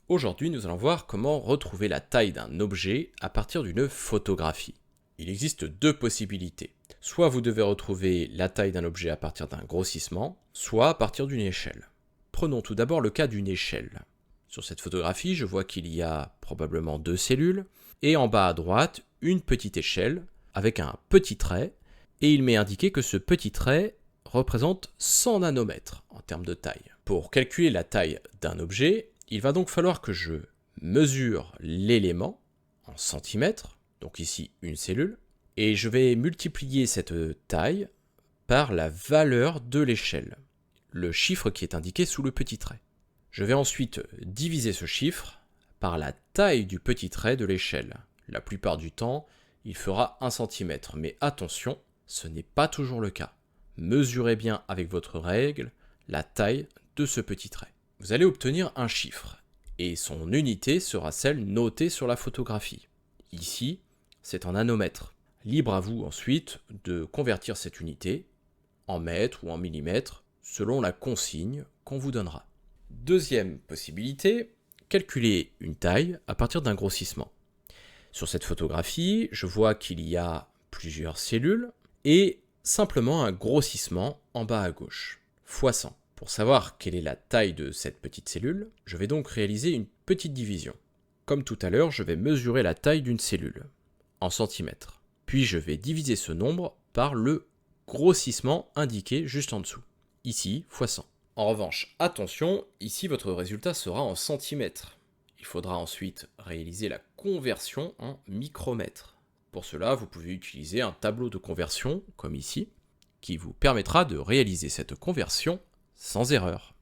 Aujourd'hui, nous allons voir comment retrouver la taille d'un objet à partir d'une photographie. Il existe deux possibilités. Soit vous devez retrouver la taille d'un objet à partir d'un grossissement, soit à partir d'une échelle. Prenons tout d'abord le cas d'une échelle. Sur cette photographie, je vois qu'il y a probablement deux cellules, et en bas à droite, une petite échelle avec un petit trait, et il m'est indiqué que ce petit trait représente 100 nanomètres en termes de taille. Pour calculer la taille d'un objet, il va donc falloir que je mesure l'élément en centimètres, donc ici une cellule, et je vais multiplier cette taille par la valeur de l'échelle, le chiffre qui est indiqué sous le petit trait. Je vais ensuite diviser ce chiffre par la taille du petit trait de l'échelle. La plupart du temps, il fera 1 cm, mais attention, ce n'est pas toujours le cas. Mesurez bien avec votre règle la taille de ce petit trait. Vous allez obtenir un chiffre, et son unité sera celle notée sur la photographie. Ici, c'est en nanomètres. Libre à vous ensuite de convertir cette unité en mètres ou en millimètres, selon la consigne qu'on vous donnera. Deuxième possibilité, calculer une taille à partir d'un grossissement. Sur cette photographie, je vois qu'il y a plusieurs cellules et simplement un grossissement en bas à gauche, fois 100. Pour savoir quelle est la taille de cette petite cellule, je vais donc réaliser une petite division. Comme tout à l'heure, je vais mesurer la taille d'une cellule, en centimètres. Puis je vais diviser ce nombre par le grossissement indiqué juste en dessous. Ici, fois 100. En revanche, attention, ici votre résultat sera en centimètres. Il faudra ensuite réaliser la conversion en micromètres. Pour cela, vous pouvez utiliser un tableau de conversion, comme ici, qui vous permettra de réaliser cette conversion sans erreur.